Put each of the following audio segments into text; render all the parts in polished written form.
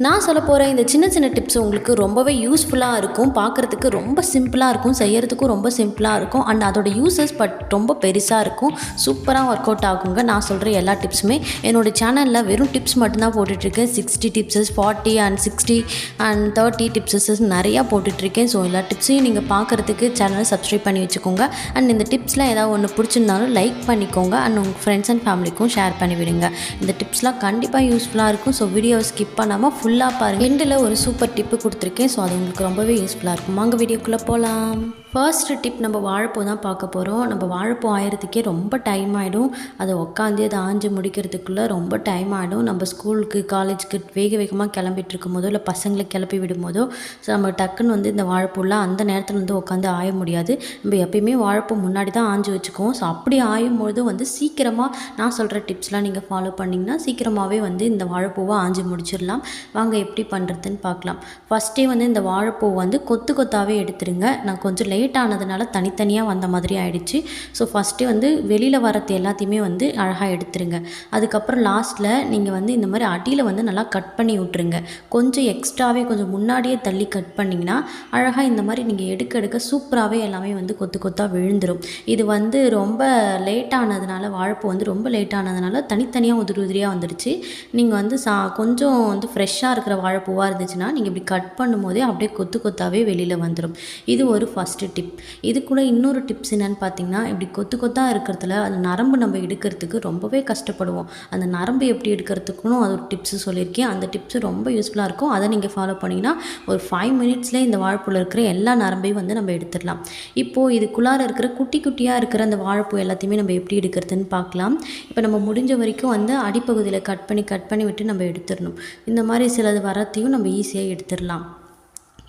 நான் சொல்ல போகிற இந்த சின்ன சின்ன டிப்ஸ் உங்களுக்கு ரொம்பவே யூஸ்ஃபுல்லாக இருக்கும். பார்க்குறதுக்கு ரொம்ப சிம்பிளாக இருக்கும், செய்யறதுக்கும் ரொம்ப சிம்பிளாக இருக்கும். அண்ட் அதோட யூசஸ் ரொம்ப பெருசாக இருக்கும். சூப்பராக ஒர்க் அவுட் ஆகுங்க. நான் சொல்கிற எல்லா டிப்ஸுமே என்னோடய சேனலில் வெறும் டிப்ஸ் மட்டும்தான் போட்டுட்ருக்கேன். 60 டிப்ஸஸ், 40 அண்ட் 60 அண்ட் 30 டிப்ஸஸ் நிறையா போட்டுட்ருக்கேன். ஸோ எல்லா டிப்ஸையும் நீங்கள் பார்க்குறதுக்கு சேனலை சப்ஸ்கிரைப் பண்ணி வச்சுக்கோங்க. அண்ட் இந்த டிப்ஸ்லாம் ஏதாவது ஒன்று பிடிச்சிருந்தாலும் லைக் பண்ணிக்கோங்க. அண்ட் உங்கள் ஃப்ரெண்ட்ஸ் அண்ட் ஃபேமிலிக்கும் ஷேர் பண்ணி விடுங்க. இந்த டிப்ஸ்லாம் கண்டிப்பாக யூஸ்ஃபுல்லாக இருக்கும். ஸோ வீடியோவை ஸ்கிப் பண்ணாமல் ஃபுல்லாக பாருங்கள். எண்டில் ஒரு சூப்பர் டிப்பு கொடுத்துருக்கேன். ஸோ அது உங்களுக்கு ரொம்பவே யூஸ்ஃபுல்லாக இருக்கும். வாங்க வீடியோக்குள்ளே போகலாம். ஃபர்ஸ்ட் டிப், நம்ம வாழைப்பூ தான் பார்க்க போகிறோம். நம்ம வாழைப்பூ ஆயிரத்துக்கே ரொம்ப டைம் ஆகிடும். அதை உட்காந்து அதை ஆஞ்சு முடிக்கிறதுக்குள்ளே ரொம்ப டைம் ஆகிடும். நம்ம ஸ்கூலுக்கு காலேஜுக்கு வேகமாக கிளம்பிட்டு இருக்கும் போதோ இல்லை பசங்களை கிளப்பி விடும் போதோ ஸோ நம்ம டக்குன்னு இந்த வாழைப்பூலாம் அந்த நேரத்தில் உட்காந்து ஆய முடியாது. நம்ம எப்பயுமே வாழைப்பூ முன்னாடி தான் ஆஞ்சு வச்சுக்குவோம். ஸோ அப்படி ஆயும் போது சீக்கிரமாக நான் சொல்கிற டிப்ஸ்லாம் நீங்கள் ஃபாலோ பண்ணிங்கன்னா சீக்கிரமாகவே இந்த வாழைப்பூவை ஆஞ்சு முடிச்சிடலாம். வாங்க எப்படி பண்ணுறதுன்னு பார்க்கலாம். ஃபஸ்ட்டே இந்த வாழைப்பூ கொத்து கொத்தாகவே எடுத்துருங்க. நான் கொஞ்சம் லேட் ஆனதுனால தனித்தனியாக வந்த மாதிரி ஆயிடுச்சு. ஸோ ஃபஸ்ட்டே வெளியில் வரது எல்லாத்தையுமே அழகாக எடுத்துருங்க. அதுக்கப்புறம் லாஸ்ட்டில் நீங்கள் இந்த மாதிரி அடியில் நல்லா கட் பண்ணி விட்ருங்க. கொஞ்சம் எக்ஸ்ட்ராவே கொஞ்சம் முன்னாடியே தள்ளி கட் பண்ணிங்கன்னா அழகாக இந்த மாதிரி நீங்கள் எடுக்க சூப்பராகவே எல்லாமே கொத்து கொத்தாக விழுந்துடும். இது ரொம்ப லேட் ஆனதுனால வாழைப்பூ ரொம்ப லேட் ஆனதுனால தனித்தனியாக உதிரியாக வந்துடுச்சு. நீங்கள் கொஞ்சம் ஃப்ரெஷ்ஷாக இருக்கிற வாழைப்பூவாக இருந்துச்சுன்னா நீங்கள் இப்படி கட் பண்ணும்போதே அப்படியே கொத்து கொத்தாகவே வெளியில் வந்துடும். இது ஒரு ஃபஸ்ட்டு டிப். இது கூட இன்னொரு டிப்ஸ் என்னென்னு பார்த்தீங்கன்னா, இப்படி கொத்து கொத்தாக இருக்கிறதுல அந்த நரம்பு நம்ம எடுக்கிறதுக்கு ரொம்பவே கஷ்டப்படுவோம். அந்த நரம்பு எப்படி எடுக்கிறதுக்கும் அது ஒரு டிப்ஸு சொல்லியிருக்கேன். அந்த டிப்ஸு ரொம்ப யூஸ்ஃபுல்லாக இருக்கும். அதை நீங்கள் ஃபாலோ பண்ணிங்கன்னா ஒரு 5 மினிட்ஸ்லேயே இந்த வாழைப்பூவில் இருக்கிற எல்லா நரம்பையும் நம்ம எடுத்துடலாம். இப்போது இதுக்குள்ளார இருக்கிற குட்டி குட்டியாக இருக்கிற அந்த வாழைப்பூ எல்லாத்தையுமே நம்ம எப்படி எடுக்கிறதுன்னு பார்க்கலாம். இப்போ நம்ம முடிஞ்ச வரைக்கும் அடிப்பகுதியில் கட் பண்ணி விட்டு நம்ம எடுத்துடணும். இந்த மாதிரி சிலது வரத்தையும் நம்ம ஈஸியாக எடுத்துடலாம்.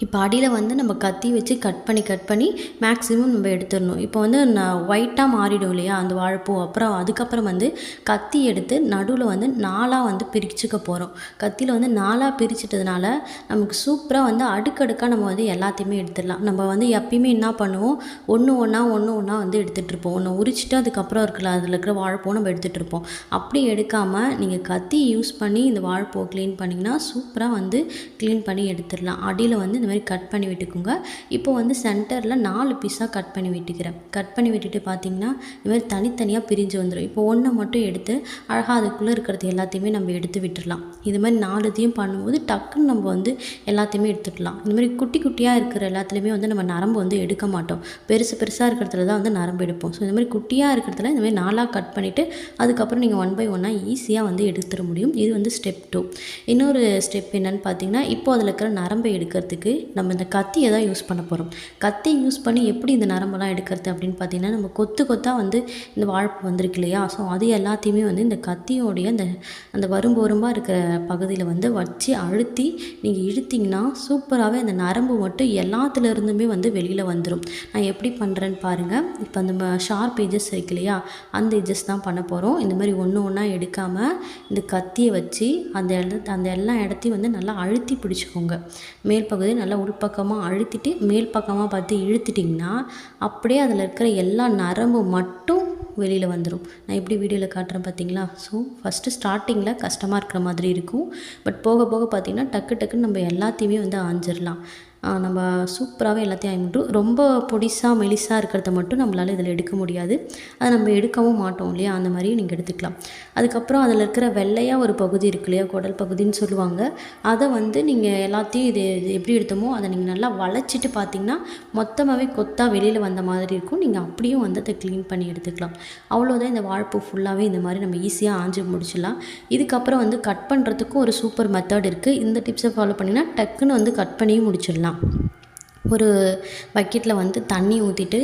இப்போ அடியில் நம்ம கத்தி வச்சு கட் பண்ணி மேக்ஸிமம் நம்ம எடுத்துடணும். இப்போ நான் ஒயிட்டாக மாறிடும் இல்லையா அந்த வாழைப்பூ. அதுக்கப்புறம் கத்தி எடுத்து நடுவில் 4ஆக பிரிச்சுக்க போகிறோம். கத்தியில் 4ஆக பிரிச்சிட்டதுனால நமக்கு சூப்பராக அடுக்கடுக்காக நம்ம எல்லாத்தையுமே எடுத்துடலாம். நம்ம எப்பயுமே என்ன பண்ணுவோம், ஒன்று ஒன்றா எடுத்துகிட்டு இருப்போம். ஒன்று உரிச்சிட்டு அதுக்கப்புறம் அதில் இருக்கிற வாழைப்பூ நம்ம எடுத்துகிட்டு இருப்போம். அப்படி எடுக்காமல் நீங்கள் கத்தி யூஸ் பண்ணி இந்த வாழைப்பூ க்ளீன் பண்ணிங்கன்னா சூப்பராக க்ளீன் பண்ணி எடுத்துடலாம். அடியில் இந்த மாதிரி கட் பண்ணி விட்டுக்குங்க. இப்போ சென்டரில் 4 பீஸாக கட் பண்ணி விட்டுக்கிறேன். கட் பண்ணி விட்டுட்டு பார்த்தீங்கன்னா இந்த மாதிரி தனித்தனியாக பிரிஞ்சு வந்துடும். இப்போ ஒன்றை மட்டும் எடுத்து அழகாக அதுக்குள்ளே இருக்கிறது எல்லாத்தையுமே நம்ம எடுத்து விட்டுடலாம். இது மாதிரி 4த்தையும் பண்ணும்போது டக்குன்னு நம்ம எல்லாத்தையுமே எடுத்துடலாம். இந்த மாதிரி குட்டி குட்டியாக இருக்கிற எல்லாத்துலேயுமே நம்ம நரம்பு எடுக்க மாட்டோம். பெருசாக இருக்கிறதுல தான் நரம்பு எடுப்போம். ஸோ இந்த மாதிரி குட்டியாக இருக்கிறதுல இந்த மாதிரி 4ஆக கட் பண்ணிவிட்டு அதுக்கப்புறம் நீங்கள் 1 பை 1 ஈஸியாக எடுத்துட முடியும். இது ஸ்டெப் 2. இன்னொரு ஸ்டெப் என்னென்னு பார்த்தீங்கன்னா, இப்போ அதில் இருக்கிற நரம்பை எடுக்கிறதுக்கு நம்ம இந்த கத்தியை தான் யூஸ் பண்ண போகிறோம். கத்தி யூஸ் பண்ணி எப்படி இந்த நரம்பெல்லாம் எடுக்கிறது அப்படின்னு பார்த்தீங்கன்னா, நம்ம கொத்து கொத்தாக இந்த வாழைப்பூ வந்திருக்கு இல்லையா, ஸோ அது எல்லாத்தையுமே இந்த கத்தியோடைய அந்த வரும்பாக இருக்கிற பகுதியில் வச்சு அழுத்தி நீங்கள் இழுத்திங்கன்னா சூப்பராகவே அந்த நரம்பு மட்டும் எல்லாத்துலேருந்துமே வெளியில் வந்துடும். நான் எப்படி பண்ணுறேன்னு பாருங்கள். இப்போ அந்த ஷார்ப் எஜஸ் இருக்கு இல்லையா, அந்த எஜஸ் தான் பண்ண போகிறோம். இந்த மாதிரி ஒன்றா எடுக்காமல் இந்த கத்தியை வச்சு அந்த எல்லா இடத்தையும் நல்லா அழுத்தி பிடிச்சிக்கோங்க. மேல் பகுதி நல்லா உள்பக்கமாக அழுத்திட்டு மேல் பக்கமாக பார்த்து இழுத்துட்டிங்கன்னா அப்படியே அதில் இருக்கிற எல்லா நரம்பு மட்டும் வெளியில் வந்துடும். நான் எப்படி வீடியோவில் காட்டுறேன் பார்த்தீங்களா. ஸோ ஃபஸ்ட்டு ஸ்டார்டிங்கில் கஷ்டமாக இருக்கிற மாதிரி இருக்கும். பட் போக போக பார்த்திங்கன்னா டக்குன்னு நம்ம எல்லாத்தையுமே ஆஞ்சிடலாம். நம்ம சூப்பராகவே எல்லாத்தையும் ஆகிட்டோம். ரொம்ப மெலிசாக இருக்கிறத மட்டும் நம்மளால் இதில் எடுக்க முடியாது. அதை நம்ம எடுக்கவும் மாட்டோம் இல்லையா, அந்த மாதிரியும் நீங்கள் எடுத்துக்கலாம். அதுக்கப்புறம் அதில் இருக்கிற வெள்ளையாக ஒரு பகுதி இருக்கு இல்லையா, குடல் பகுதின்னு சொல்லுவாங்க. அதை நீங்கள் எல்லாத்தையும் இது எப்படி எடுத்தோமோ அதை நீங்கள் நல்லா வளைச்சிட்டு பார்த்தீங்கன்னா மொத்தமாகவே கொத்தாக வெளியில் வந்த மாதிரி இருக்கும். நீங்கள் அப்படியும் அதை க்ளீன் பண்ணி எடுத்துக்கலாம். அவ்வளோதான். இந்த வாழைப்பூ ஃபுல்லாகவே இந்த மாதிரி நம்ம ஈஸியாக ஆஞ்சு முடிச்சிடலாம். இதுக்கப்புறம் கட் பண்ணுறதுக்கும் ஒரு சூப்பர் மெத்தட் இருக்குது. இந்த டிப்ஸை ஃபாலோ பண்ணிங்கன்னா டக்குன்னு கட் பண்ணியும் முடிச்சிடலாம். ஒரு பக்கெட்டில் தண்ணி ஊற்றிட்டு,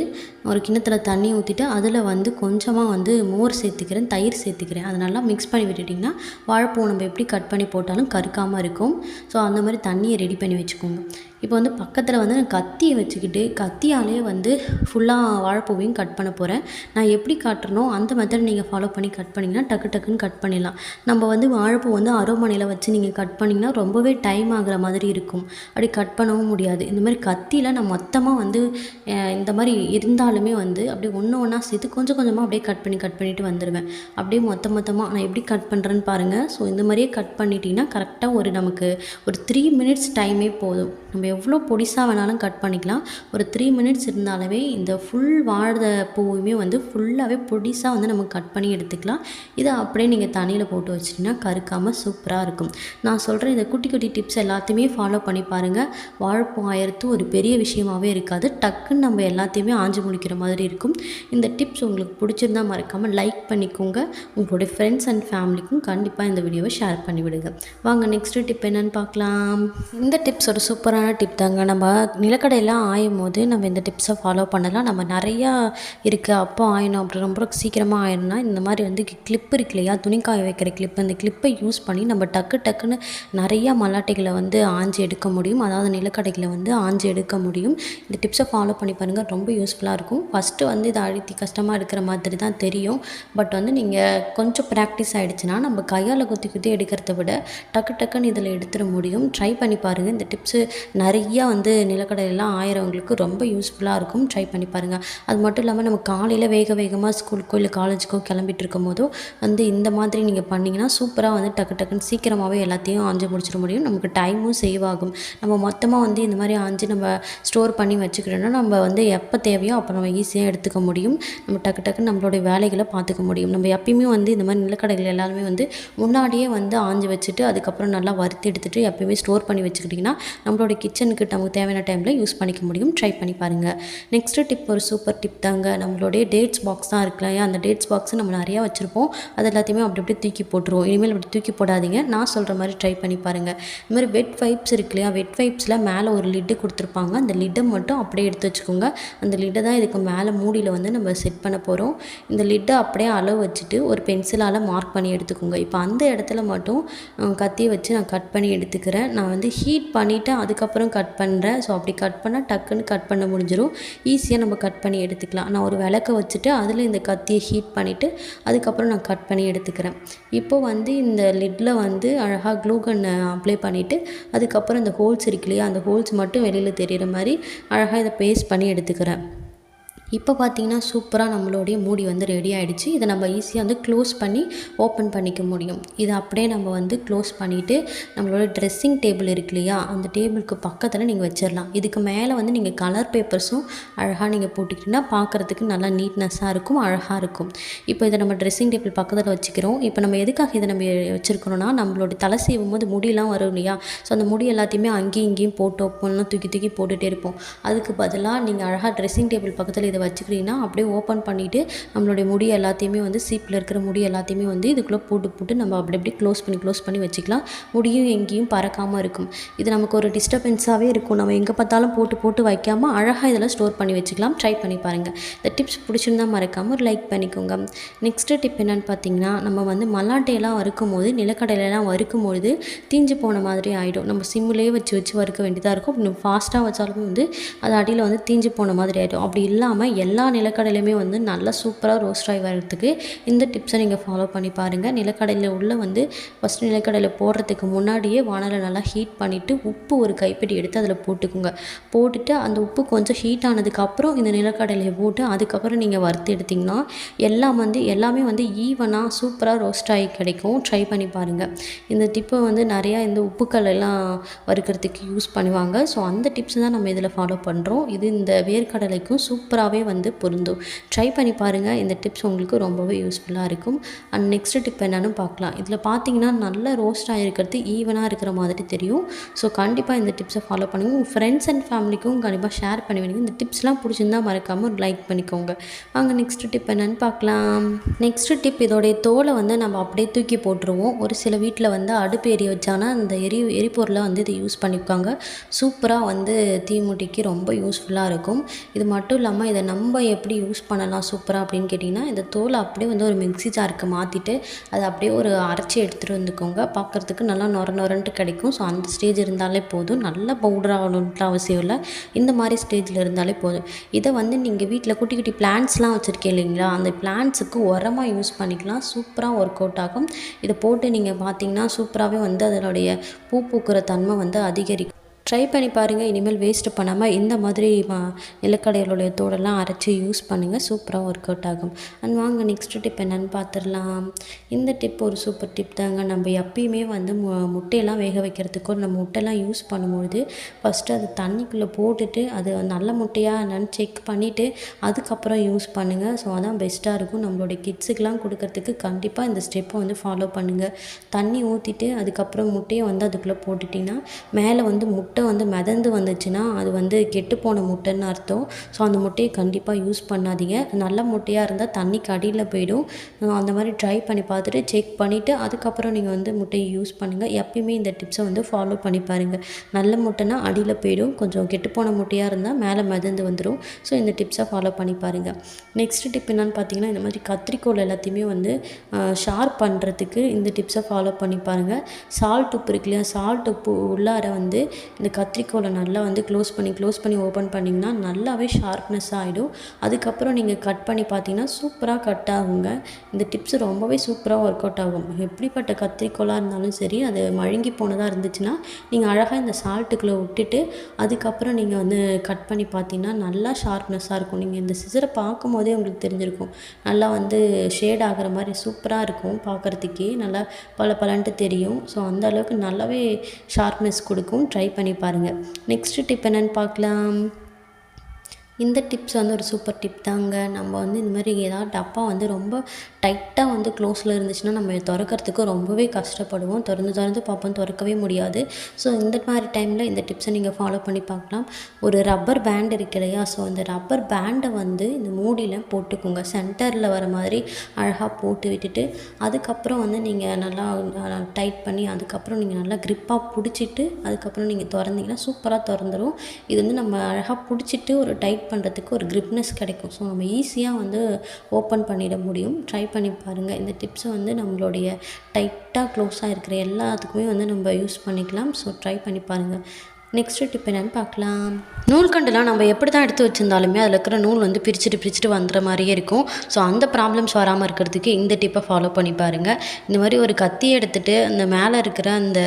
ஒரு கிண்ணத்தில் தண்ணி ஊற்றிட்டு அதில் கொஞ்சமாக மோர் சேர்த்துக்கிறேன், தயிர் சேர்த்துக்கிறேன். அதை நல்லா மிக்ஸ் பண்ணி விட்டுட்டிங்கன்னா வாழைப்பூ நம்ம எப்படி கட் பண்ணி போட்டாலும் கருக்காமல் இருக்கும். ஸோ அந்த மாதிரி தண்ணியை ரெடி பண்ணி வச்சுக்கோங்க. இப்போ பக்கத்தில் நான் கத்தியை வச்சுக்கிட்டு கத்தியாலே ஃபுல்லாக வாழைப்பூவையும் கட் பண்ண போகிறேன். நான் எப்படி காட்டுறனோ அந்த மெத்தட் நீங்கள் ஃபாலோ பண்ணி கட் பண்ணிங்கன்னா டக்குன்னு கட் பண்ணிடலாம். நம்ம வாழைப்பூ அருவாமனையில் வச்சு நீங்கள் கட் பண்ணிங்கன்னா ரொம்பவே டைம் ஆகிற மாதிரி இருக்கும். அப்படி கட் பண்ணவும் முடியாது. இந்த மாதிரி கத்தியில் நான் மொத்தமாக இந்த மாதிரி இருந்தால் இருந்தாலுமே வந்து அப்படியே ஒன்று ஒன்றா சேர்த்து கொஞ்சம் கொஞ்சமாக அப்படியே கட் பண்ணிட்டு வந்துடுவேன். அப்படியே மொத்தமாக நான் எப்படி கட் பண்ணுறேன்னு பாருங்கள். ஸோ இந்த மாதிரியே கட் பண்ணிட்டீங்கன்னா கரெக்டாக நமக்கு ஒரு 3 மினிட்ஸ் டைமே போதும். நம்ம எவ்வளோ பொடிசாக வேணாலும் கட் பண்ணிக்கலாம். ஒரு 3 மினிட்ஸ் இருந்தாலே இந்த ஃபுல் வாழை பூவுமே வந்து ஃபுல்லாகவே பொடிசாக வந்து நம்ம கட் பண்ணி எடுத்துக்கலாம். இதை அப்படியே நீங்கள் தண்ணியில் போட்டு வச்சிட்டிங்கன்னா கருக்காமல் சூப்பராக இருக்கும். நான் சொல்கிற இந்த குட்டி குட்டி டிப்ஸ் எல்லாத்தையுமே ஃபாலோ பண்ணி பாருங்கள். வாழைப்பூ ஆயிரத்து ஒரு பெரிய விஷயமாகவே இருக்காது. டக்குன்னு நம்ம எல்லாத்தையுமே ஆஞ்சு முடிக்கிற மாதிரி இருக்கும். இந்த டிப்ஸ் உங்களுக்கு பிடிச்சிருந்தா மறக்காமல் லைக் பண்ணிக்கோங்க. உங்களுடைய ஃப்ரெண்ட்ஸ் அண்ட் ஃபேமிலிக்கும் கண்டிப்பாக இந்த வீடியோவை ஷேர் பண்ணிவிடுங்க. வாங்க நெக்ஸ்ட் டிப் என்னென்னு பார்க்கலாம். இந்த டிப்ஸ் ஒரு சூப்பரான டிப் தாங்க. நம்ம நிலக்கடையெல்லாம் ஆயும் போது நம்ம இந்த டிப்ஸை ஃபாலோ பண்ணலாம். நம்ம நிறையா இருக்குது அப்போ ஆயணும் அப்படி ரொம்ப சீக்கிரமாக ஆயணும்னா இந்த மாதிரி வந்து கிளிப் இருக்கு இல்லையா, துணிக்காய வைக்கிற கிளிப், அந்த கிளிப்பை யூஸ் பண்ணி நம்ம டக்குன்னு நிறையா மல்லாட்டைகளை வந்து ஆஞ்சு எடுக்க முடியும். அதாவது நிலக்கடைகளை வந்து ஆஞ்சு எடுக்க முடியும். இந்த டிப்ஸை ஃபாலோ பண்ணி பாருங்கள், ரொம்ப யூஸ்ஃபுல்லாக இருக்கும். ஃபஸ்ட்டு வந்து இதை அழுத்தி கஷ்டமாக எடுக்கிற மாதிரி தான் தெரியும். பட் வந்து நீங்கள் கொஞ்சம் ப்ராக்டிஸ் ஆகிடுச்சுன்னா நம்ம கையால் குத்தி எடுக்கிறத விட டக்குன்னு இதில் எடுத்துட முடியும். ட்ரை பண்ணி பாருங்கள். இந்த டிப்ஸு நிறையா வந்து நிலக்கடையெல்லாம் ஆயிரவங்களுக்கு ரொம்ப யூஸ்ஃபுல்லாக இருக்கும். ட்ரை பண்ணி பாருங்கள். அது மட்டும் இல்லாமல் நம்ம காலையில் வேகமாக ஸ்கூலுக்கோ இல்லை காலேஜுக்கோ கிளம்பிட்டு இருக்கும் போதோ வந்து இந்த மாதிரி நீங்கள் பண்ணிங்கன்னா சூப்பராக வந்து டக்குன்னு சீக்கிரமாகவே எல்லாத்தையும் ஆஞ்சு முடிச்சிட முடியும். நமக்கு டைமும் சேவ் ஆகும். நம்ம மொத்தமாக வந்து இந்த மாதிரி ஆஞ்சு நம்ம ஸ்டோர் பண்ணி வச்சுக்கிறோன்னா நம்ம வந்து எப்போ தேவையோ அப்போ நம்ம ஈஸியாக எடுத்துக்க முடியும். நம்ம டக்குன்னு நம்மளுடைய வேலைகளை பார்த்துக்க முடியும். நம்ம எப்பயுமே வந்து இந்த மாதிரி நிலக்கடைகள் எல்லாருமே வந்து முன்னாடியே வந்து ஆஞ்சு வச்சுட்டு அதுக்கப்புறம் நல்லா வறுத்து எடுத்துகிட்டு எப்பயுமே ஸ்டோர் பண்ணி வச்சுக்கிட்டிங்கன்னா நம்மளோட கிச்சனுக்கு நமக்கு தேவையான டைமில் யூஸ் பண்ணிக்க முடியும். ட்ரை பண்ணி பாருங்கள். நெக்ஸ்ட்டு டிப் ஒரு சூப்பர் டிப் தாங்க. நம்மளுடைய டேட்ஸ் பாக்ஸ் தான் இருக்கலாம். அந்த டேட்ஸ் பாக்ஸை நம்ம நிறையா வச்சுருப்போம். அது எல்லாத்தையுமே அப்படி தூக்கி போட்டுருவோம். இனிமேல் அப்படி தூக்கி போடாதீங்க. நான் சொல்கிற மாதிரி ட்ரை பண்ணி பாருங்கள். இந்த மாதிரி வெட் வைப்ஸ் இருக்கு இல்லையா, வெட் வைப்ஸில் மேலே ஒரு லிட்டு கொடுத்துருப்பாங்க. அந்த லிட்டை மட்டும் அப்படியே எடுத்து வச்சுக்கோங்க. அந்த லிட்டை தான் இதுக்கு மேலே மூடியில் வந்து நம்ம செட் பண்ண போகிறோம். இந்த லிட்டை அப்படியே அளவு வச்சுட்டு ஒரு பென்சிலால் மார்க் பண்ணி எடுத்துக்கோங்க. இப்போ அந்த இடத்துல மட்டும் கத்தியை வச்சு நான் கட் பண்ணி எடுத்துக்கிறேன். நான் வந்து ஹீட் பண்ணிவிட்டு அதுக்கப்புறம் கட் பண்ணுறேன். ஸோ அப்படி கட் பண்ணால் டக்குன்னு கட் பண்ண முடிஞ்சிடும். ஈஸியாக நம்ம கட் பண்ணி எடுத்துக்கலாம். நான் ஒரு விளக்க வச்சுட்டு அதில் இந்த கத்தியை ஹீட் பண்ணிவிட்டு அதுக்கப்புறம் நான் கட் பண்ணி எடுத்துக்கிறேன். இப்போ வந்து இந்த லிட்டில் வந்து அழகாக க்ளூ கன்னை அப்ளை பண்ணிவிட்டு அதுக்கப்புறம் இந்த ஹோல்ஸ் இருக்கு இல்லையா, அந்த ஹோல்ஸ் மட்டும் வெளியில் தெரிகிற மாதிரி அழகாக இதை பேஸ்ட் பண்ணி எடுத்துக்கிறேன். இப்போ பார்த்தீங்கன்னா சூப்பராக நம்மளுடைய மூடி வந்து ரெடி ஆகிடுச்சு. இதை நம்ம ஈஸியாக வந்து க்ளோஸ் பண்ணி ஓப்பன் பண்ணிக்க முடியும். இதை அப்படியே நம்ம வந்து க்ளோஸ் பண்ணிவிட்டு நம்மளோட ட்ரெஸ்ஸிங் டேபிள் இருக்கு இல்லையா, அந்த டேபிளுக்கு பக்கத்தில் நீங்கள் வச்சிடலாம். இதுக்கு மேலே வந்து நீங்கள் கலர் பேப்பர்ஸும் அழகாக நீங்கள் போட்டுக்கிட்டிங்கன்னா பார்க்குறதுக்கு நல்லா நீட்னஸாக இருக்கும், அழகாக இருக்கும். இப்போ இதை நம்ம ட்ரெஸ்ஸிங் டேபிள் பக்கத்தில் வச்சுக்கிறோம். இப்போ நம்ம எதுக்காக இதை நம்ம வச்சுருக்கணும்னா நம்மளோட தலை சீவும் போது முடியெல்லாம் வரும் இல்லையா, ஸோ அந்த முடி எல்லாத்தையுமே அங்கேயும் இங்கேயும் போட்டு தூக்கி போட்டுகிட்டே இருப்போம். அதுக்கு பதிலாக நீங்கள் அழகாக ட்ரெஸ்ஸிங் டேபிள் பக்கத்தில் இதை வச்சுக்கிட்டிங்கன்னா அப்படியே ஓப்பன் பண்ணிவிட்டு நம்மளுடைய முடி எல்லாத்தையுமே வந்து சீப்பில் இருக்கிற முடி எல்லாத்தையுமே வந்து இதுக்குள்ளே போட்டு நம்ம அப்படி க்ளோஸ் பண்ணி வச்சுக்கலாம். முடியும் எங்கேயும் பறக்காமல் இருக்கும். இது நமக்கு ஒரு டிஸ்டர்பன்ஸாகவே இருக்கும். நம்ம எங்கே பார்த்தாலும் போட்டு வைக்காமல் அழகாக இதெல்லாம் ஸ்டோர் பண்ணி வச்சுக்கலாம். ட்ரை பண்ணி பாருங்கள். இந்த டிப்ஸ் பிடிச்சிருந்தால் மறக்காமல் ஒரு லைக் பண்ணிக்கோங்க. நெக்ஸ்ட்டு டிப் என்னென்னு பார்த்தீங்கன்னா, நம்ம வந்து மல்லாட்டையெல்லாம் வறுக்கும் போது நிலக்கடையிலலாம் வறுக்கும் பொழுது தீஞ்சு போன மாதிரி ஆகிடும். நம்ம சிம்மிலே வச்சு வறுக்க வேண்டியதாக இருக்கும். இன்னும் ஃபாஸ்ட்டாக வச்சாலுமே வந்து அது அடியில் வந்து தீஞ்சு போன மாதிரி ஆகிடும். அப்படி இல்லாமல் எல்லா நிலக்கடலையுமே வந்து நல்லா சூப்பராக ரோஸ்ட் ஆகி வரதுக்கு இந்த டிப்ஸை நீங்கள் ஃபாலோ பண்ணி பாருங்கள். நிலக்கடலையில் உள்ள வந்து ஃபஸ்ட்டு நிலக்கடலை போடுறதுக்கு முன்னாடியே வானலை நல்லா ஹீட் பண்ணிவிட்டு உப்பு ஒரு கைப்பிடி எடுத்து அதில் போட்டுக்கோங்க. போட்டுட்டு அந்த உப்பு கொஞ்சம் ஹீட் ஆனதுக்கப்புறம் இந்த நிலக்கடலையை போட்டு அதுக்கப்புறம் நீங்கள் வறுத்து எடுத்திங்கன்னா எல்லாமே வந்து ஈவனாக சூப்பராக ரோஸ்ட் ஆகி கிடைக்கும். ட்ரை பண்ணி பாருங்கள். இந்த டிப்பை வந்து நிறையா இந்த உப்புக்கள் எல்லாம் வறுக்கிறதுக்கு யூஸ் பண்ணுவாங்க. ஸோ அந்த டிப்ஸ் தான் நம்ம இதில் ஃபாலோ பண்ணுறோம். இது இந்த வேர்க்கடலைக்கும் சூப்பராகவே வந்து பொருந்தும். ட்ரை பண்ணி பாருங்கள். இந்த டிப்ஸ் உங்களுக்கு ரொம்பவே யூஸ்ஃபுல்லாக இருக்கும். அண்ட் நெக்ஸ்ட் டிப் என்னன்னு பார்க்கலாம். இதில் பார்த்தீங்கன்னா நல்ல ரோஸ்ட் ஆகிருக்கிறது ஈவனாக இருக்கிற மாதிரி தெரியும். ஸோ கண்டிப்பாக இந்த டிப்ஸை ஃபாலோ பண்ணுங்கள். உங்கள் ஃப்ரெண்ட்ஸ் அண்ட் ஃபேமிலிக்கும் கண்டிப்பாக ஷேர் பண்ணுவீங்க. இந்த டிப்ஸ்லாம் பிடிச்சிருந்தா மறக்காமல் ஒரு லைக் பண்ணிக்கோங்க. வாங்க நெக்ஸ்ட் டிப் என்னென்னு பார்க்கலாம். நெக்ஸ்ட் டிப், இதோடைய தோலை வந்து நம்ம அப்படியே தூக்கி போட்டுருவோம். ஒரு சில வீட்டில் வந்து அடுப்பு எரிய வச்சாங்கன்னா அந்த எரிபொருளை வந்து இதை யூஸ் பண்ணிப்பாங்க. சூப்பராக வந்து தீமுட்டிக்கு ரொம்ப யூஸ்ஃபுல்லாக இருக்கும். இது மட்டும் இல்லாமல் இதை நம்ம எப்படி யூஸ் பண்ணலாம் சூப்பராக அப்படின்னு கேட்டிங்கன்னா, இந்த தோலை அப்படியே வந்து ஒரு மிக்ஸி ஜாருக்கு மாற்றிட்டு அதை அப்படியே ஒரு அரைச்சி எடுத்துகிட்டு வந்துக்கோங்க. பார்க்குறதுக்கு நல்லா நொரன்ட்டு கிடைக்கும். ஸோ அந்த ஸ்டேஜ் இருந்தாலே போதும். நல்ல பவுடர் ஆகணுன்ட்டு அவசியம் இல்லை. இந்த மாதிரி ஸ்டேஜில் இருந்தாலே போதும். இதை வந்து நீங்கள் வீட்டில் குட்டி குட்டி பிளான்ட்ஸ்லாம் வச்சுருக்கேன் இல்லைங்களா, அந்த பிளான்ட்ஸுக்கு உரமாக யூஸ் பண்ணிக்கலாம். சூப்பராக ஒர்க் அவுட் ஆகும். இதை போட்டு நீங்கள் பார்த்தீங்கன்னா சூப்பராகவே வந்து அதனுடைய பூக்கிற தன்மை வந்து அதிகரிக்கும். ட்ரை பண்ணி பாருங்கள். இனிமேல் வேஸ்ட்டு பண்ணாமல் இந்த மாதிரி நிலக்கடலையோடைய தோடெல்லாம் அரைச்சி யூஸ் பண்ணுங்கள். சூப்பராக ஒர்க் அவுட் ஆகும். அண்ட் வாங்க நெக்ஸ்ட் டிப் என்னென்னு பார்த்துடலாம். இந்த டிப் ஒரு சூப்பர் டிப் தாங்க. நம்ம எப்பயுமே வந்து முட்டையெல்லாம் வேக வைக்கிறதுக்கோ நம்ம முட்டையெல்லாம் யூஸ் பண்ணும்பொழுது ஃபஸ்ட்டு அது தண்ணிக்குள்ளே போட்டுட்டு அது நல்ல முட்டையாக என்னென்னு செக் பண்ணிவிட்டு அதுக்கப்புறம் யூஸ் பண்ணுங்கள். ஸோ அதான் பெஸ்ட்டாக இருக்கும். நம்மளுடைய கிட்ஸுக்கெலாம் கொடுக்கறதுக்கு கண்டிப்பாக இந்த ஸ்டெப்பை வந்து ஃபாலோ பண்ணுங்கள். தண்ணி ஊற்றிட்டு அதுக்கப்புறம் முட்டையை வந்து அதுக்குள்ளே போட்டுட்டிங்கன்னா மேலே வந்து முட்டை வந்து மிதந்து வந்துச்சுன்னா அது வந்து கெட்டுப்போன முட்டைன்னு அர்த்தம். ஸோ அந்த முட்டையை கண்டிப்பாக யூஸ் பண்ணாதீங்க. நல்ல முட்டையாக இருந்தால் தண்ணிக்கு அடியில் போயிடும். அந்த மாதிரி ட்ரை பண்ணி பார்த்துட்டு செக் பண்ணிவிட்டு அதுக்கப்புறம் நீங்கள் வந்து முட்டையை யூஸ் பண்ணுங்கள். எப்பயுமே இந்த டிப்ஸை வந்து ஃபாலோ பண்ணி பாருங்கள். நல்ல முட்டைனா அடியில் போயிடும், கொஞ்சம் கெட்டுப்போன முட்டையாக இருந்தால் மேலே மிதந்து வந்துடும். ஸோ இந்த டிப்ஸை ஃபாலோ பண்ணி பாருங்கள். நெக்ஸ்ட் டிப் என்னென்னு பார்த்தீங்கன்னா, இந்த மாதிரி கத்திரிக்கோல் எல்லாத்தையுமே வந்து ஷார்ப் பண்ணுறதுக்கு இந்த டிப்ஸை ஃபாலோ பண்ணி பாருங்கள். சால்ட் உப்பு இருக்கு இல்லையா, சால்ட் உப்பு உள்ளார வந்து இந்த கத்திரிக்கோலை நல்லா வந்து க்ளோஸ் பண்ணி ஓப்பன் பண்ணிங்கன்னா நல்லாவே ஷார்ப்னஸ் ஆகிடும். அதுக்கப்புறம் நீங்கள் கட் பண்ணி பார்த்தீங்கன்னா சூப்பராக கட் ஆகுங்க. இந்த டிப்ஸ் ரொம்பவே சூப்பராக ஒர்க் அவுட் ஆகும். எப்படிப்பட்ட கத்திரிக்கோலாக இருந்தாலும் சரி, அது மழுங்கி போனதாக இருந்துச்சுன்னா நீங்கள் அழகாக இந்த சால்ட்டுக்குள்ளே விட்டுட்டு அதுக்கப்புறம் நீங்கள் வந்து கட் பண்ணி பார்த்தீங்கன்னா நல்லா ஷார்ப்னஸாக இருக்கும். நீங்கள் இந்த சிசரை பார்க்கும் போதே உங்களுக்கு தெரிஞ்சிருக்கும். நல்லா வந்து ஷேட் ஆகிற மாதிரி சூப்பராக இருக்கும். பார்க்குறதுக்கே நல்லா பலன்ட்டு தெரியும். ஸோ அந்த அளவுக்கு நல்லாவே ஷார்ப்னஸ் கொடுக்கும். ட்ரை பண்ணி பாருங்கள். நெக்ஸ்ட் டிப் என்னென்னு பார்க்கலாம். இந்த டிப்ஸ் வந்து ஒரு சூப்பர் டிப் தாங்க. நம்ம வந்து இந்த மாதிரி ஏதாவது டப்பா வந்து ரொம்ப டைட்டாக வந்து க்ளோஸில் இருந்துச்சுன்னா நம்ம திறக்கிறதுக்கு ரொம்பவே கஷ்டப்படுவோம். திறந்து பார்ப்போம், திறக்கவே முடியாது. ஸோ இந்த மாதிரி டைமில் இந்த டிப்ஸை நீங்கள் ஃபாலோ பண்ணி பார்க்கலாம். ஒரு ரப்பர் பேண்ட் இருக்கு இல்லையா, ஸோ அந்த ரப்பர் பேண்டை வந்து இந்த மூடியில் போட்டுக்கோங்க. சென்டரில் வர மாதிரி அழகாக போட்டு விட்டுட்டு அதுக்கப்புறம் வந்து நீங்கள் நல்லா டைட் பண்ணி அதுக்கப்புறம் நீங்கள் நல்லா க்ரிப்பாக பிடிச்சிட்டு அதுக்கப்புறம் நீங்கள் திறந்தீங்கன்னா சூப்பராக திறந்துடும். இது வந்து நம்ம அழகாக பிடிச்சிட்டு ஒரு டைட் பண்ணுறதுக்கு ஒரு கிரிப்னஸ் கிடைக்கும். ஸோ நம்ம ஈஸியாக வந்து ஓப்பன் பண்ணிட முடியும். ட்ரை பண்ணி பாருங்கள். இந்த டிப்ஸை வந்து நம்மளுடைய டைட்டாக க்ளோஸாக இருக்கிற எல்லாத்துக்குமே வந்து நம்ம யூஸ் பண்ணிக்கலாம். ஸோ ட்ரை பண்ணி பாருங்கள். நெக்ஸ்ட் டிப் என்னென்னு பார்க்கலாம். நூல்கண்டுலாம் நம்ம எப்படி தான் எடுத்து வச்சுருந்தாலுமே அதில் இருக்கிற நூல் வந்து பிரிச்சுட்டு வந்துற மாதிரியே இருக்கும். ஸோ அந்த ப்ராப்ளம்ஸ் வராமல் இருக்கிறதுக்கு இந்த டிப்பை ஃபாலோ பண்ணி பாருங்கள். இந்த மாதிரி ஒரு கத்தி எடுத்துகிட்டு அந்த மேலே இருக்கிற அந்த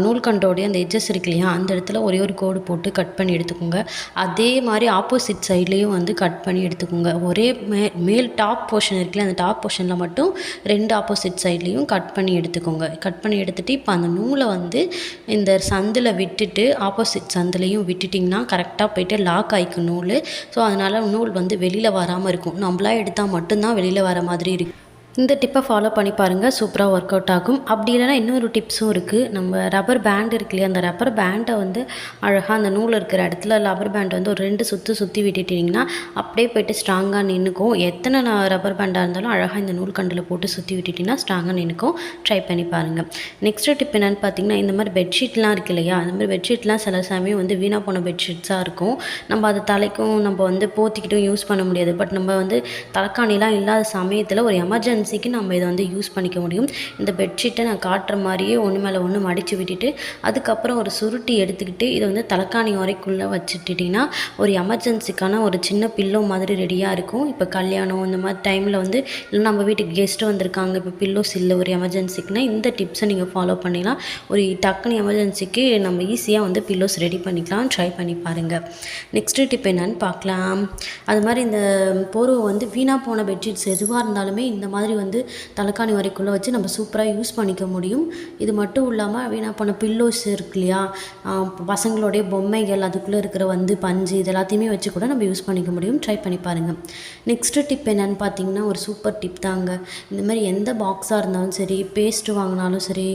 நூல்கண்டோடைய அந்த எட்ஜஸ் இருக்கு இல்லையா, அந்த இடத்துல ஒரே ஒரு கோடு போட்டு கட் பண்ணி எடுத்துக்கோங்க. அதே மாதிரி ஆப்போசிட் சைட்லேயும் வந்து கட் பண்ணி எடுத்துக்கோங்க. ஒரே மேல் டாப் போர்ஷன் இருக்குல்ல, அந்த டாப் போர்ஷனில் மட்டும் 2 ஆப்போசிட் சைட்லேயும் கட் பண்ணி எடுத்துக்கோங்க. கட் பண்ணி எடுத்துகிட்டு இப்போ அந்த நூலை வந்து இந்த சந்தில் விட்டுட்டு ஆப்போசிட் சந்திலையும் விட்டுட்டிங்கன்னா கரெக்டாக போய்ட்டு லாக் ஆகிக்கும் நூல். ஸோ அதனால் நூல் வந்து வெளியில் வராமல் இருக்கும். நம்மளாக எடுத்தால் மட்டும்தான் வெளியில் வர மாதிரி இருக்கும். இந்த டிப்பை ஃபாலோ பண்ணி பாருங்கள். சூப்பராக ஒர்க் அவுட் ஆகும். அப்படி இல்லைனா இன்னொரு டிப்ஸும் இருக்குது. நம்ம ரப்பர் பேண்ட் இருக்கு இல்லையா, அந்த ரப்பர் பேண்டை வந்து அழகாக அந்த நூல் இருக்கிற இடத்துல ரப்பர் பேண்டை வந்து ஒரு 2 சுற்றி விட்டுட்டிங்கன்னா அப்படியே போய்ட்டு ஸ்ட்ராங்காக நின்றுக்கும். எத்தனை ரப்பர் பேண்டாக இருந்தாலும் அழகாக இந்த நூல் கண்டில் போட்டு சுற்றி விட்டுட்டிங்கன்னா ஸ்ட்ராங்காக நின்றுக்கும். ட்ரை பண்ணி பாருங்கள். நெக்ஸ்ட் டிப் என்னென்னு பார்த்தீங்கன்னா, இந்த மாதிரி பெட்ஷீட்லாம் இருக்குது இல்லையா, அந்த மாதிரி பெட்ஷீட்லாம் சில சமயம் வந்து வீணாக போன பெட்ஷீட்ஸாக இருக்கும். நம்ம அதை தலைக்கும் நம்ம வந்து போத்திக்கிட்டும் யூஸ் பண்ண முடியாது. பட் நம்ம வந்து தலைக்காணிலாம் இல்லாத சமயத்தில் ஒரு எமர்ஜென்சி நம்ம இதை வந்து யூஸ் பண்ணிக்க முடியும். இந்த பெட்ஷீட்டை நான் காட்டுற மாதிரியே ஒன்று மேலே ஒன்று மடித்து விட்டுட்டு அதுக்கப்புறம் ஒரு சுருட்டி எடுத்துக்கிட்டு இதை வந்து தலைக்காணி வரைக்குள்ளே வச்சுட்டிங்கன்னா ஒரு எமர்ஜென்சிக்கான ஒரு சின்ன பில்லோ மாதிரி ரெடியாக இருக்கும். இப்போ கல்யாணம் இந்த மாதிரி டைமில் வந்து இல்லை நம்ம வீட்டுக்கு கெஸ்ட்டு வந்திருக்காங்க, இப்போ பில்லோஸ் இல்லை ஒரு எமர்ஜென்சிக்குனா இந்த டிப்ஸை நீங்கள் ஃபாலோ பண்ணிக்கலாம். ஒரு டக்குனு எமர்ஜென்சிக்கு நம்ம ஈஸியாக வந்து பில்லோஸ் ரெடி பண்ணிக்கலாம். ட்ரை பண்ணி பாருங்கள். நெக்ஸ்ட் டிப் என்னன்னு பார்க்கலாம். அது மாதிரி இந்த போர்வை வந்து வீணாக போன பெட்ஷீட்ஸ் எதுவாக இருந்தாலுமே இந்த மாதிரி வந்து தலைக்காணி வரைக்குள்ளே வச்சு நம்ம சூப்பராக யூஸ் பண்ணிக்க முடியும். இது மட்டும் இல்லாமல் வீணாக போன பில்லோஸ் இருக்கு இல்லையா, பசங்களுடைய பொம்மைகள் அதுக்குள்ளே இருக்கிற வந்து பஞ்சு இது எல்லாத்தையுமே வச்சு கூட நம்ம யூஸ் பண்ணிக்க முடியும். ட்ரை பண்ணி பாருங்கள். நெக்ஸ்ட்டு டிப் என்னென்னு பார்த்தீங்கன்னா, ஒரு சூப்பர் டிப் தாங்க. இந்த மாதிரி எந்த பாக்ஸாக இருந்தாலும் சரி, பேஸ்ட்டு வாங்கினாலும் சரி,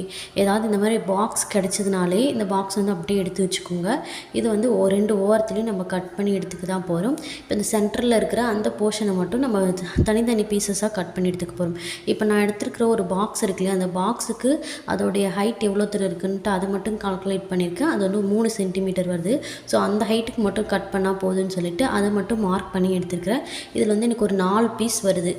ஏதாவது இந்த மாதிரி பாக்ஸ் கிடைச்சதுனாலே இந்த பாக்ஸ் வந்து அப்படியே எடுத்து வச்சுக்கோங்க. இது வந்து 2 ஓரத்துலேயும் நம்ம கட் பண்ணி எடுத்துக்க தான் போகிறோம். இப்போ இந்த சென்டரில் இருக்கிற அந்த போர்ஷனை மட்டும் நம்ம தனித்தனி பீசஸாக கட் பண்ணி எடுத்துக்க போகிறோம். இப்போ நான் எடுத்துருக்கிற ஒரு பாக்ஸ் இருக்கு இல்லையா, அந்த பாக்ஸுக்கு அதோடைய ஹைட் எவ்வளோ தூரம் இருக்குன்ட்டு அதை மட்டும் கால்குலேட் பண்ணியிருக்கேன். அது வந்து 3 சென்டிமீட்டர் வருது. ஸோ அந்த ஹைட்டுக்கு மட்டும் கட் பண்ணால் போதுன்னு சொல்லிட்டு அதை மட்டும் மார்க் பண்ணி எடுத்துருக்கிறேன். இதில் வந்து எனக்கு ஒரு 4 பீஸ் வருது.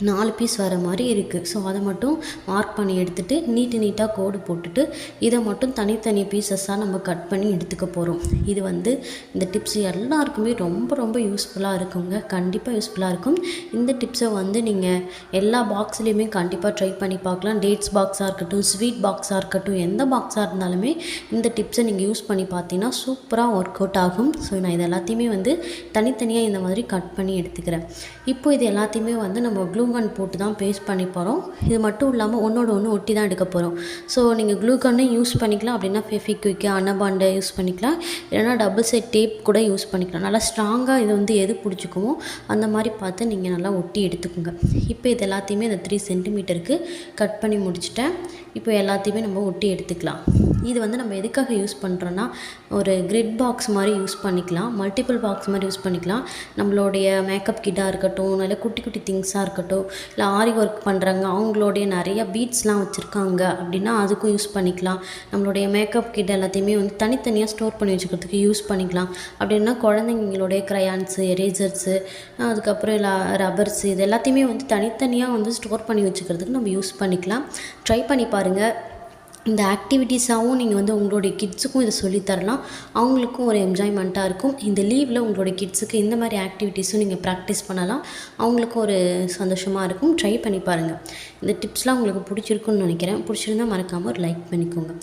4 பீஸ் வர மாதிரி இருக்குது. ஸோ அதை மட்டும் மார்க் பண்ணி எடுத்துகிட்டு நீட்டாக கோடு போட்டுட்டு இதை மட்டும் தனித்தனி பீசஸாக நம்ம கட் பண்ணி எடுத்துக்க போகிறோம். இது வந்து இந்த டிப்ஸ் எல்லாருக்குமே ரொம்ப யூஸ்ஃபுல்லாக இருக்குங்க. கண்டிப்பாக யூஸ்ஃபுல்லாக இருக்கும். இந்த டிப்ஸை வந்து நீங்கள் எல்லா பாக்ஸ்லேயுமே கண்டிப்பாக ட்ரை பண்ணி பார்க்கலாம். டேட்ஸ் பாக்ஸாக இருக்கட்டும், ஸ்வீட் பாக்ஸாக இருக்கட்டும், எந்த பாக்ஸாக இருந்தாலுமே இந்த டிப்ஸை நீங்கள் யூஸ் பண்ணி பார்த்தீங்கன்னா சூப்பராக ஒர்க் அவுட் ஆகும். ஸோ நான் இது எல்லாத்தையுமே வந்து தனித்தனியாக இந்த மாதிரி கட் பண்ணி எடுத்துக்கிறேன். இப்போ இது எல்லாத்தையுமே வந்து நம்ம க்ளூகன் போட்டு தான் பேஸ்ட் பண்ணி போகிறோம். இது மட்டும் இல்லாமல் ஒன்றோட ஒன்று ஒட்டி தான் எடுக்க போகிறோம். ஸோ நீங்கள் க்ளூகன்னை யூஸ் பண்ணிக்கலாம், அப்படின்னா ஃபெவிக்விக், அனபாண்டை யூஸ் பண்ணிக்கலாம், இல்லைனா டபுள் சைட் டேப் கூட யூஸ் பண்ணிக்கலாம். நல்லா ஸ்ட்ராங்காக இது வந்து எது பிடிச்சிக்குமோ அந்த மாதிரி பார்த்து நீங்கள் நல்லா ஒட்டி எடுத்துக்கோங்க. இப்போ இது எல்லாத்தையுமே இந்த 3 சென்டிமீட்டருக்கு கட் பண்ணி முடிச்சிட்டேன். இப்போ எல்லாத்தையுமே நம்ம ஒட்டி எடுத்துக்கலாம். இது வந்து நம்ம எதுக்காக யூஸ் பண்ணுறோன்னா ஒரு கிரிட் பாக்ஸ் மாதிரி யூஸ் பண்ணிக்கலாம், மல்டிபிள் பாக்ஸ் மாதிரி யூஸ் பண்ணிக்கலாம். நம்மளுடைய மேக்கப் கிட்டாக இருக்கட்டும், நல்ல குட்டி திங்ஸாக இருக்கட்டும், இல்லை ஆரி ஒர்க் பண்ணுறாங்க அவங்களுடைய நிறைய பீட்ஸ்லாம் வச்சுருக்காங்க அப்படின்னா அதுக்கும் யூஸ் பண்ணிக்கலாம். நம்மளுடைய மேக்கப் கிட் எல்லாத்தையுமே வந்து தனித்தனியாக ஸ்டோர் பண்ணி வச்சுக்கிறதுக்கு யூஸ் பண்ணிக்கலாம். அப்படின்னா குழந்தைங்களுடைய க்ரையான்ஸு, எரேசர்ஸு, அதுக்கப்புறம் ரப்பர்ஸு, இது எல்லாத்தையுமே வந்து தனித்தனியாக வந்து ஸ்டோர் பண்ணி வச்சுக்கிறதுக்கு நம்ம யூஸ் பண்ணிக்கலாம். ட்ரை பண்ணி பாருங்கள். இந்த ஆக்டிவிட்டீஸாகவும் நீங்கள் வந்து உங்களுடைய கிட்ஸுக்கும் இதை சொல்லித்தரலாம். அவங்களுக்கும் ஒரு என்ஜாய்மெண்ட்டாக இருக்கும். இந்த லீவில் உங்களுடைய கிட்ஸுக்கு இந்த மாதிரி ஆக்டிவிட்டீஸும் நீங்கள் ப்ராக்டிஸ் பண்ணலாம். அவங்களுக்கும் ஒரு சந்தோஷமாக இருக்கும். ட்ரை பண்ணி பாருங்கள். இந்த டிப்ஸ்லாம் உங்களுக்கு பிடிச்சிருக்குன்னு நினைக்கிறேன். பிடிச்சிருந்தால் மறக்காமல் ஒரு லைக் பண்ணிக்கோங்க.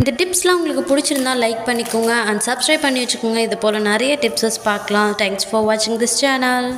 இந்த டிப்ஸ்லாம் உங்களுக்கு பிடிச்சிருந்தா லைக் பண்ணிக்கோங்க அண்ட் சப்ஸ்கிரைப் பண்ணி வச்சுக்கோங்க. இது போல் நிறைய டிப்ஸஸ் பார்க்கலாம். தேங்க்ஸ் ஃபார் வாட்சிங் திஸ் சேனல்.